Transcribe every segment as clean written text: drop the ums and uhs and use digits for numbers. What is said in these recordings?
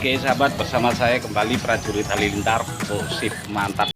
Oke sahabat, bersama saya kembali prajurit halilintar. Oh sip, mantap.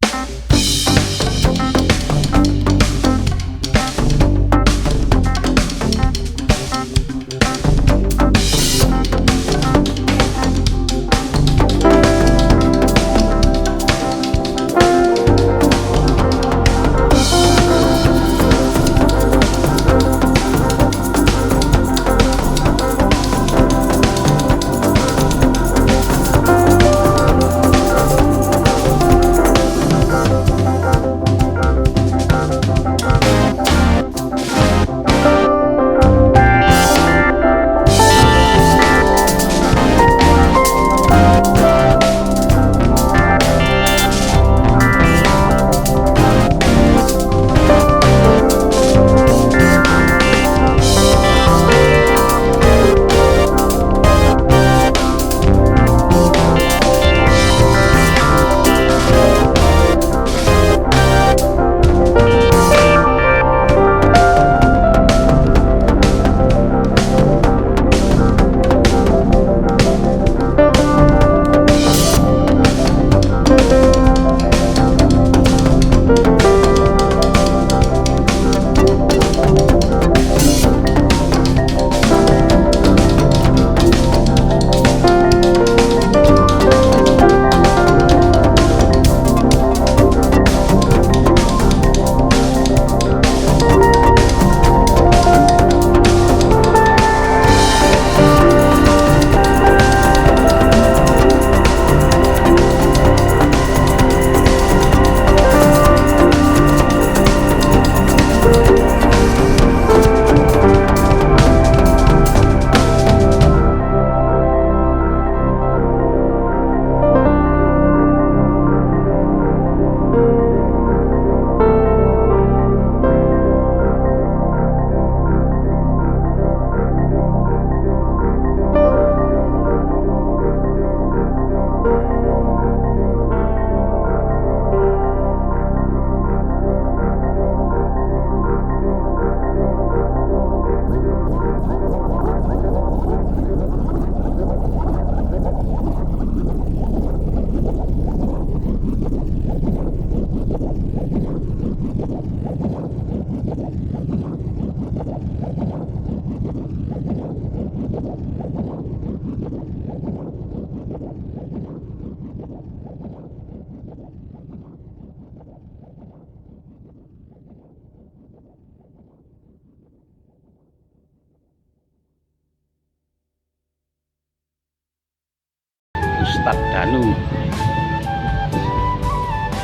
Ustadz Danu.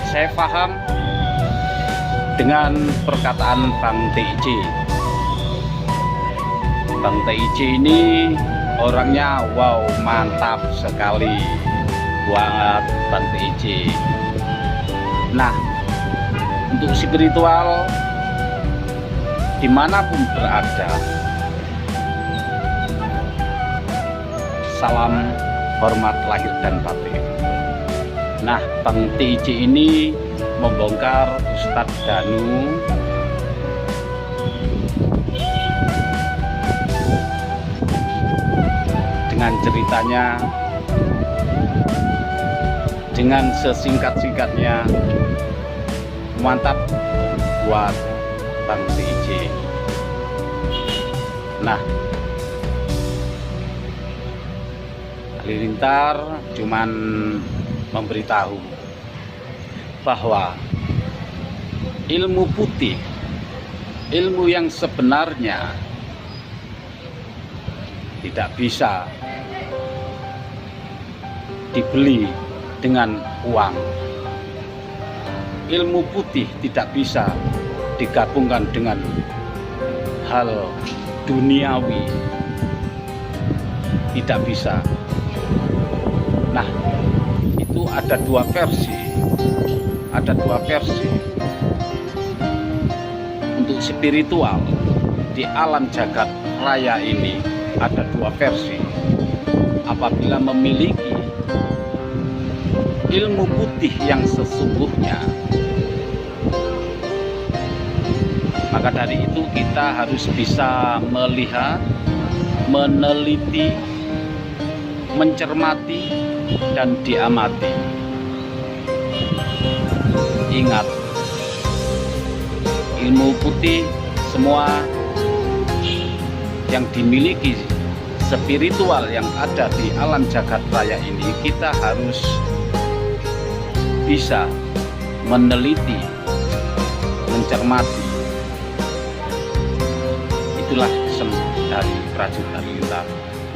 Saya paham dengan perkataan Bang TIJ. Bang TIJ ini orangnya wow, mantap sekali banget Bang TIJ. Nah, untuk spiritual dimanapun berada, salam hormat lahir dan batin. Nah, Bang TIJ ini membongkar Ustadz Danu dengan ceritanya, dengan sesingkat-singkatnya. Mantap buat Bang TIJ. Nah, halilintar cuman memberitahu bahwa ilmu putih, ilmu yang sebenarnya tidak bisa dibeli dengan uang. Ilmu putih tidak bisa digabungkan dengan hal duniawi, tidak bisa. Nah, itu ada dua versi. Untuk spiritual di alam jagat raya ini ada dua versi. Apabila memiliki ilmu putih yang sesungguhnya, maka dari itu kita harus bisa melihat, meneliti, mencermati dan diamati. Ingat, ilmu putih semua yang dimiliki spiritual yang ada di alam jagat raya ini, kita harus bisa meneliti, mencermati. Itulah dari prajurit halilintar.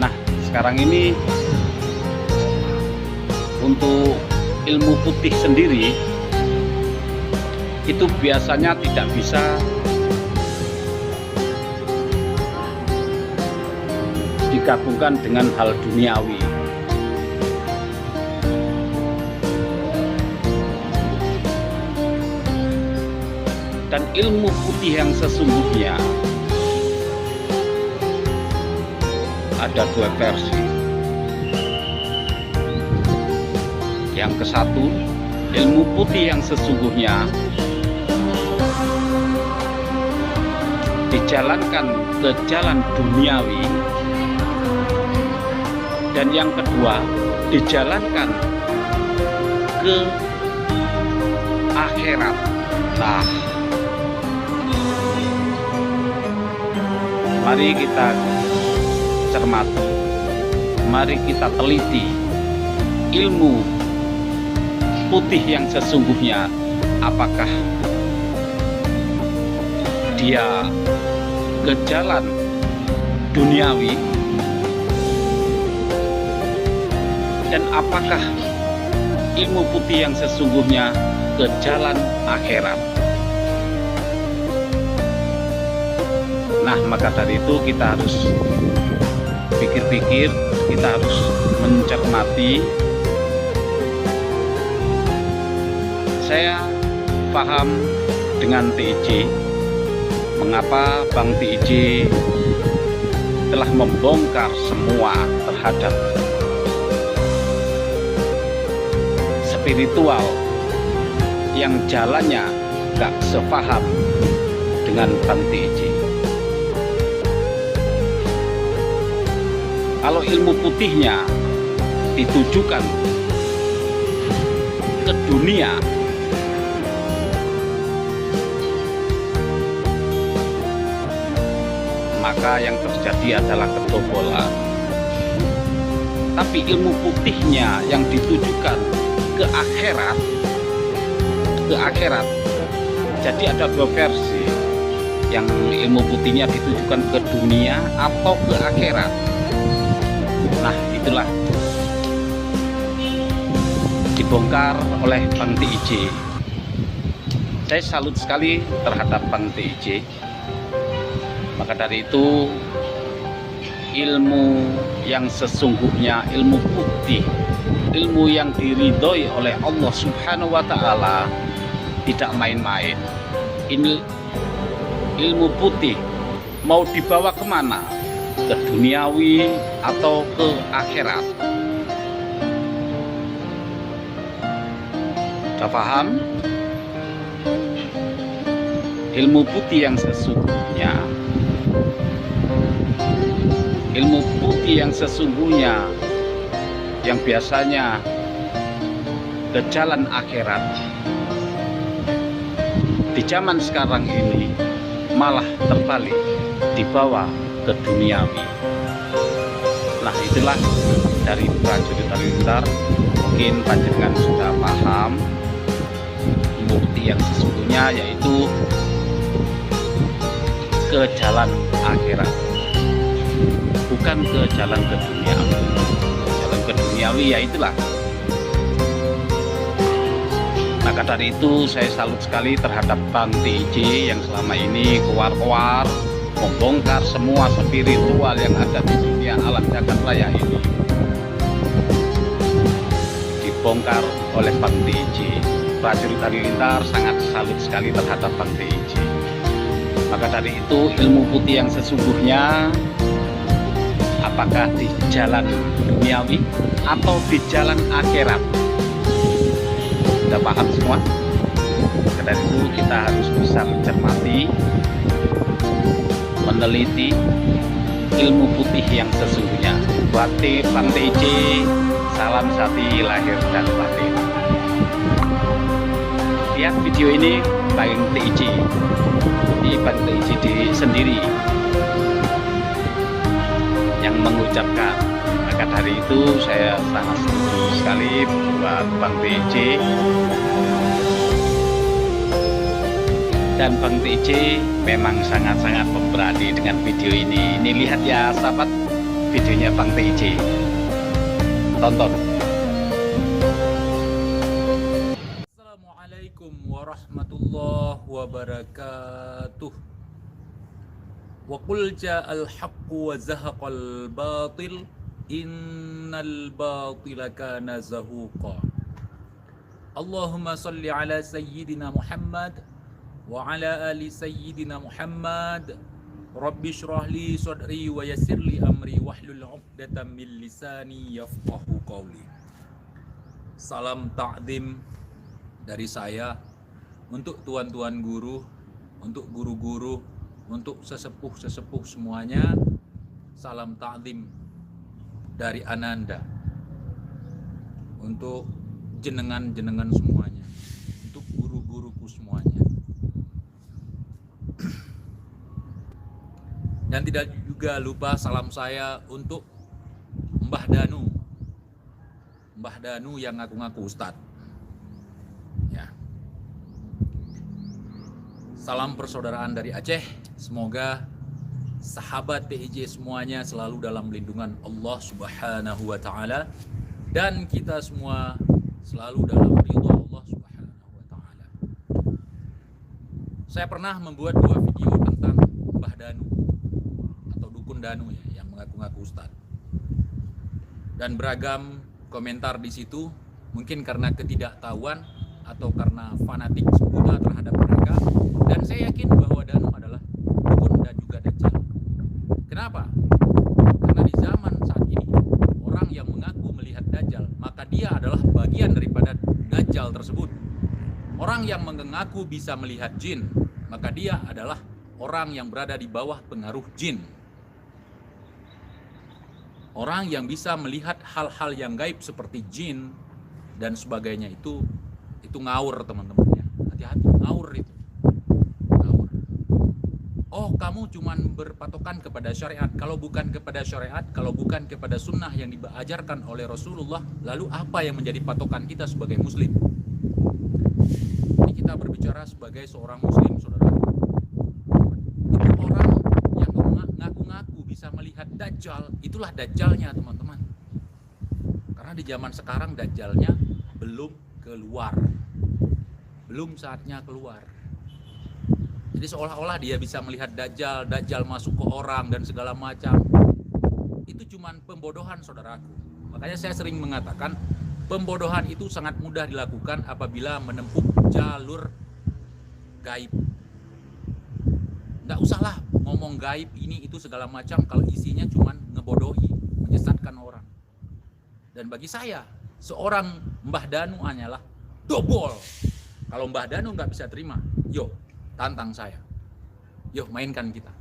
Nah, sekarang ini untuk ilmu putih sendiri itu biasanya tidak bisa digabungkan dengan hal duniawi. Dan ilmu putih yang sesungguhnya ada dua versi. Yang ke satu, ilmu putih yang sesungguhnya dijalankan ke jalan duniawi, dan yang kedua dijalankan ke akhirat. Nah, mari kita cermati, mari kita teliti ilmu putih yang sesungguhnya. Apakah dia ke jalan duniawi, dan apakah ilmu putih yang sesungguhnya ke jalan akhirat. Nah, maka dari itu kita harus pikir-pikir, kita harus mencermati. Saya paham dengan TIJ, mengapa Bang TIJ telah membongkar semua terhadap spiritual yang jalannya gak sepaham dengan Bang TIJ. Kalau ilmu putihnya ditujukan ke dunia, maka yang terjadi adalah kebobolan. Tapi ilmu putihnya yang ditujukan ke akhirat, jadi ada dua versi. Yang ilmu putihnya ditujukan ke dunia atau ke akhirat. Nah, itulah dibongkar oleh Bang TIJ. Saya salut sekali terhadap Bang TIJ. Maka dari itu, ilmu yang sesungguhnya, ilmu putih, ilmu yang diridhoi oleh Allah Subhanahu wa Ta'ala, tidak main-main. Ini ilmu putih mau dibawa kemana? Ke duniawi atau ke akhirat? Sudah paham? Ilmu putih yang sesungguhnya, ilmu putih yang sesungguhnya yang biasanya ke jalan akhirat, di zaman sekarang ini malah terbalik, dibawa ke duniawi. Nah, itulah dari prajurit halilintar. Mungkin panjenengan sudah paham bukti yang sesungguhnya, yaitu ke jalan akhirat, bukan ke jalan ke duniawi. Jalan ke duniawi ya itulah. Maka dari itu saya salut sekali terhadap Bang TIJ yang selama ini keluar-keluar membongkar semua spiritual yang ada di dunia alam jagat raya ini. Dibongkar oleh Bang TIJ. Prajurit halilintar sangat salut sekali terhadap Bang TIJ. Maka dari itu, ilmu putih yang sesungguhnya, apakah di jalan duniawi atau di jalan akhirat? Sudah paham semua? Maka dari itu kita harus bisa mencermati, meneliti ilmu putih yang sesungguhnya. Buat Bang TIJ, salam sati lahir dan batin. Lihat video ini Bang TIJ, di Bang TIJ sendiri yang mengucapkan. Maka dari itu saya sangat setuju sekali buat Bang TIJ. Dan Bang TIJ memang sangat-sangat pemberani dengan video ini. Ini lihat ya sahabat, videonya Bang TIJ. Tonton. Assalamualaikum warahmatullahi wabarakatuh. Wa qul ja'al haqqu wa zahaqal batil innal batila kana zahuqa. Allahumma salli ala sayyidina Muhammad wa ala ali sayyidina Muhammad. Rabbi shrah li sadri wa yassir li amri wahlul 'uqdatam min lisani yafqahu qawli. Salam ta'zim dari saya untuk tuan-tuan guru, untuk guru-guru, untuk sesepuh-sesepuh semuanya. Salam ta'zim dari Ananda untuk jenengan-jenengan semuanya, untuk guru-guruku semuanya. Dan tidak juga lupa salam saya untuk Mbah Danu. Mbah Danu yang ngaku-ngaku Ustadz. Ya. Salam persaudaraan dari Aceh. Semoga sahabat TIJ semuanya selalu dalam lindungan Allah Subhanahu wa taala dan kita semua selalu dalam ridha Allah Subhanahu wa taala. Saya pernah membuat 2 video tentang Mbah Danu atau Dukun Danu ya, yang mengaku-ngaku Ustadz. Dan beragam komentar di situ, mungkin karena ketidaktahuan atau karena fanatik buta terhadap mereka. Dan saya yakin bahwa Danu adalah dukun dan juga dajjal. Kenapa? Karena di zaman saat ini orang yang mengaku melihat dajjal, maka dia adalah bagian daripada dajjal tersebut. Orang yang mengaku bisa melihat jin, maka dia adalah orang yang berada di bawah pengaruh jin. Orang yang bisa melihat hal-hal yang gaib seperti jin dan sebagainya itu ngawur teman-teman ya. Hati-hati, ngawur itu. Ngawur. Oh, kamu cuman berpatokan kepada syariat. Kalau bukan kepada syariat, kalau bukan kepada sunnah yang diajarkan oleh Rasulullah, lalu apa yang menjadi patokan kita sebagai muslim? Ini kita berbicara sebagai seorang muslim, saudara. Itu orang yang ngaku-ngaku bisa melihat dajjal, itulah dajjalnya teman-teman. Karena di zaman sekarang dajjalnya belum keluar, belum saatnya keluar. Jadi seolah-olah dia bisa melihat dajjal masuk ke orang dan segala macam. Itu cuman pembodohan saudaraku. Makanya saya sering mengatakan pembodohan itu sangat mudah dilakukan apabila menempuh jalur gaib. Nggak usahlah ngomong gaib ini itu segala macam kalau isinya cuman ngebodohi, menyesatkan orang. Dan bagi saya, seorang Mbah Danu hanyalah dobol. Kalau Mbah Danu nggak bisa terima, yuk tantang saya. Yuk mainkan kita.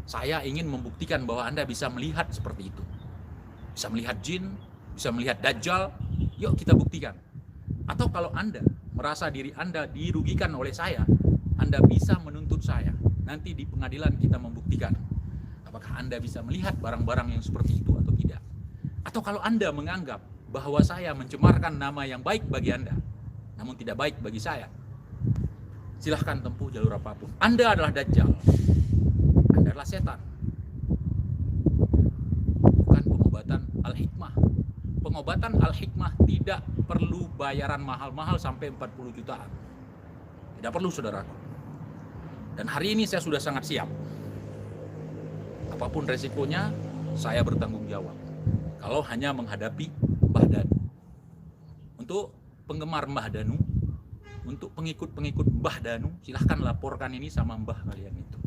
Saya ingin membuktikan bahwa Anda bisa melihat seperti itu. Bisa melihat jin, bisa melihat dajjal, yuk kita buktikan. Atau kalau Anda merasa diri Anda dirugikan oleh saya, Anda bisa menuntut saya. Nanti di pengadilan kita membuktikan apakah Anda bisa melihat barang-barang yang seperti itu atau tidak. Atau kalau Anda menganggap bahwa saya mencemarkan nama yang baik bagi Anda, namun tidak baik bagi saya, silahkan tempuh jalur apapun. Anda adalah dajjal, Anda adalah setan. Bukan pengobatan al-hikmah. Pengobatan al-hikmah tidak perlu bayaran mahal-mahal sampai 40 jutaan. Tidak perlu saudaraku. Dan hari ini saya sudah sangat siap. Apapun resikonya, saya bertanggung jawab. Kalau hanya menghadapi Mbah Danu. Untuk penggemar Mbah Danu, untuk pengikut-pengikut Mbah Danu, silahkan laporkan ini sama Mbah kalian itu.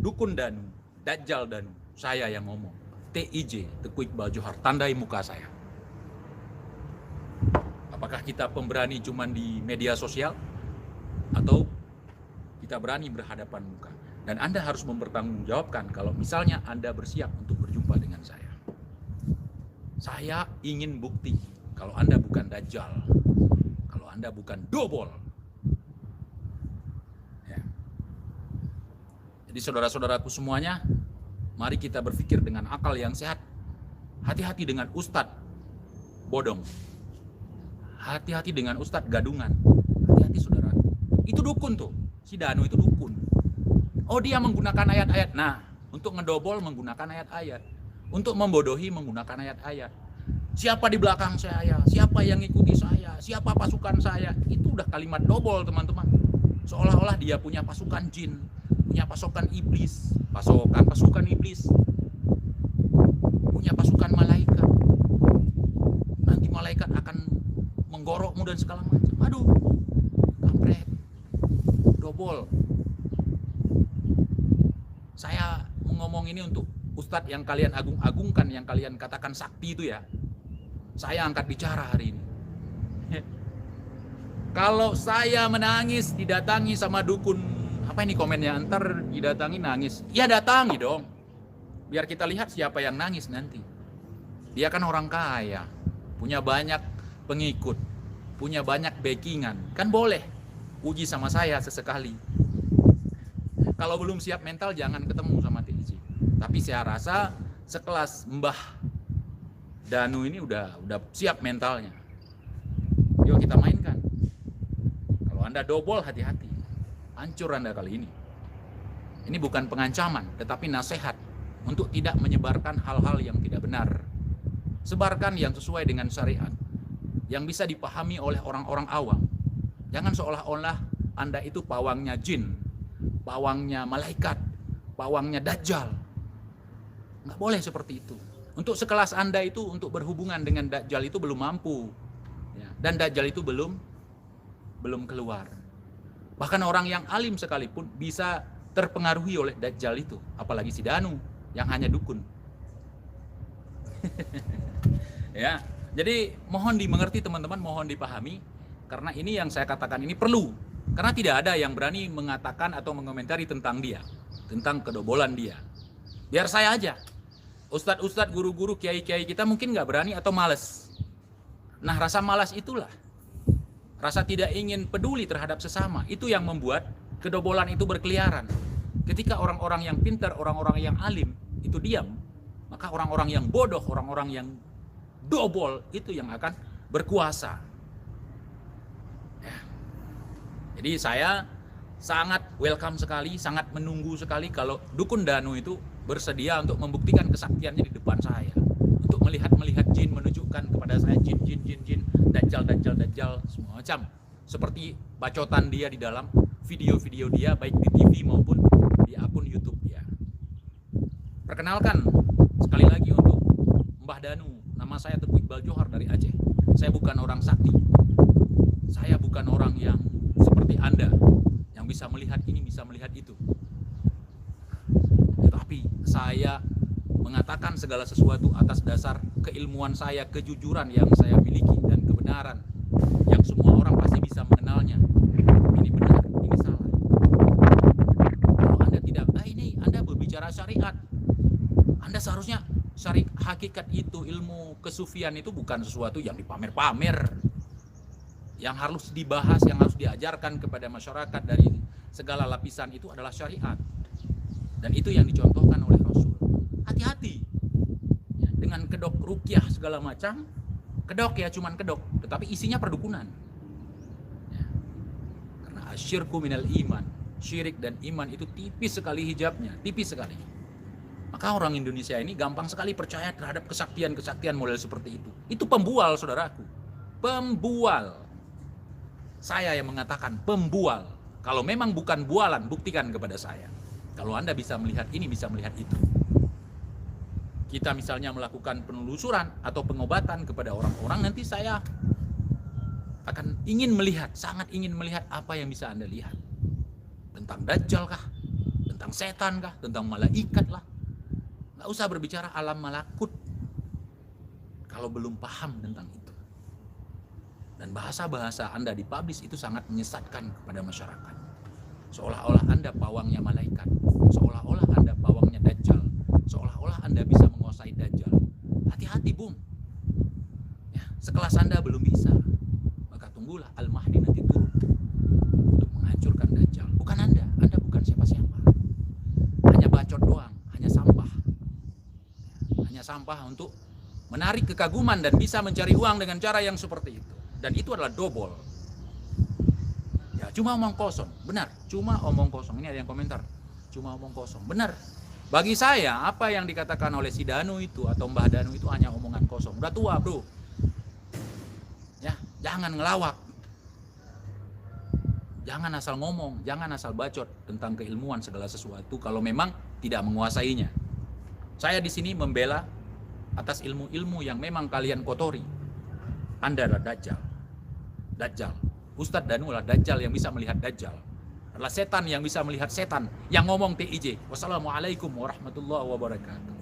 Dukun Danu, Dajjal Danu, saya yang ngomong. TIJ, Teguh Iqbal Johar, tandai muka saya. Apakah kita pemberani cuman di media sosial? Atau kita berani berhadapan muka? Dan Anda harus mempertanggungjawabkan kalau misalnya Anda bersiap untuk berjumpa dengan saya. Saya ingin bukti kalau Anda bukan Dajjal, kalau Anda bukan dobol. Ya. Jadi saudara-saudaraku semuanya, mari kita berpikir dengan akal yang sehat. Hati-hati dengan ustadz bodong. Hati-hati dengan ustadz gadungan. Hati-hati saudara. Itu dukun tuh. Si Danu itu dukun. Oh, dia menggunakan ayat-ayat. Nah, untuk ngedobol menggunakan ayat-ayat. Untuk membodohi menggunakan ayat-ayat. Siapa di belakang saya? Siapa yang ikuti saya? Siapa pasukan saya? Itu udah kalimat dobol, teman-teman. Seolah-olah dia punya pasukan jin, punya pasukan iblis, pasukan iblis, punya pasukan malaikat. Nanti malaikat akan menggorokmu dan segala macam. Aduh, kampret, dobol. Saya ngomong ini untuk ustadz yang kalian agung-agungkan, yang kalian katakan sakti itu ya. Saya angkat bicara hari ini. Kalau saya menangis didatangi sama dukun, apa ini komennya, ntar didatangi nangis. Ya datangi dong. Biar kita lihat siapa yang nangis nanti. Dia kan orang kaya, punya banyak pengikut, punya banyak backingan. Kan boleh uji sama saya sesekali. Kalau belum siap mental jangan ketemu sama TJ. Tapi saya rasa sekelas Mbah Danu ini udah siap mentalnya. Yuk kita mainkan. Kalau Anda dobol, hati-hati. Hancur Anda kali ini. Ini bukan pengancaman, tetapi nasihat untuk tidak menyebarkan hal-hal yang tidak benar. Sebarkan yang sesuai dengan syariat, yang bisa dipahami oleh orang-orang awam. Jangan seolah-olah Anda itu pawangnya jin, pawangnya malaikat, pawangnya Dajjal. Nggak boleh seperti itu. Untuk sekelas Anda itu, untuk berhubungan dengan Dajjal itu belum mampu. Ya. Dan Dajjal itu belum keluar. Bahkan orang yang alim sekalipun bisa terpengaruhi oleh Dajjal itu. Apalagi si Danu yang hanya dukun. Ya, jadi mohon dimengerti teman-teman, mohon dipahami. Karena ini yang saya katakan ini perlu. Karena tidak ada yang berani mengatakan atau mengomentari tentang dia. Tentang kedobolan dia. Biar saya aja. Ustadz-ustadz, guru-guru, kiai-kiai kita mungkin nggak berani atau malas. Nah, rasa malas itulah, rasa tidak ingin peduli terhadap sesama, itu yang membuat kedobolan itu berkeliaran. Ketika orang-orang yang pintar, orang-orang yang alim itu diam, maka orang-orang yang bodoh, orang-orang yang dobol itu yang akan berkuasa. Ya. Jadi saya sangat welcome sekali, sangat menunggu sekali kalau dukun Danu itu bersedia untuk membuktikan kesaktiannya di depan saya, untuk melihat jin, menunjukkan kepada saya jin, dajjal semua macam, seperti bacotan dia di dalam video-video dia, baik di TV maupun di akun YouTube dia. Perkenalkan sekali lagi untuk Mbah Danu, nama saya Teguh Iqbal Johar dari Aceh. Saya bukan orang sakti, saya bukan orang yang seperti Anda yang bisa melihat ini, bisa melihat itu. Tetapi saya mengatakan segala sesuatu atas dasar keilmuan saya, kejujuran yang saya miliki, dan kebenaran yang semua orang pasti bisa mengenalnya. Ini benar, ini salah. Kalau Anda tidak, ini Anda berbicara syariat. Anda seharusnya hakikat itu, ilmu kesufian itu bukan sesuatu yang dipamer-pamer. Yang harus dibahas, yang harus diajarkan kepada masyarakat dari segala lapisan itu adalah syariat. Dan itu yang dicontohkan oleh Rasul. Hati-hati ya, dengan kedok rukyah segala macam. Kedok ya, cuman kedok, tetapi isinya perdukunan ya. Karena asyirku minal iman, syirik dan iman itu tipis sekali hijabnya, tipis sekali. Maka orang Indonesia ini gampang sekali percaya terhadap kesaktian-kesaktian model seperti itu. Itu pembual, saudaraku. Pembual. Saya yang mengatakan pembual. Kalau memang bukan bualan, buktikan kepada saya. Kalau Anda bisa melihat ini, bisa melihat itu. Kita misalnya melakukan penelusuran atau pengobatan kepada orang-orang, nanti saya akan ingin melihat, sangat ingin melihat apa yang bisa Anda lihat. Tentang Dajjal kah? Tentang setan kah? Tentang malaikat lah. Nggak usah berbicara alam malakut kalau belum paham tentang itu. Dan bahasa-bahasa Anda dipublish itu sangat menyesatkan kepada masyarakat. Seolah-olah Anda pawangnya malaikat, seolah-olah Anda pawangnya Dajjal, seolah-olah Anda bisa menguasai Dajjal. Hati-hati, Bung. Sekelas Anda belum bisa, maka tunggulah Al-Mahdi nanti turun untuk menghancurkan Dajjal. Bukan Anda bukan siapa-siapa. Hanya bacot doang, hanya sampah. Hanya sampah untuk menarik kekaguman dan bisa mencari uang dengan cara yang seperti itu. Dan itu adalah dobol. Ya, cuma omong kosong. Benar, cuma omong kosong. Ini ada yang komentar. Cuma omong kosong. Benar. Bagi saya, apa yang dikatakan oleh si Danu itu atau Mbah Danu itu hanya omongan kosong. Udah tua, bro. Ya, jangan ngelawak. Jangan asal ngomong, jangan asal bacot tentang keilmuan segala sesuatu kalau memang tidak menguasainya. Saya di sini membela atas ilmu-ilmu yang memang kalian kotori. Anda adalah Dajjal. Dajjal. Ustadz Danu adalah Dajjal yang bisa melihat Dajjal. Adalah setan yang bisa melihat setan yang ngomong TIJ. Wassalamualaikum warahmatullahi wabarakatuh.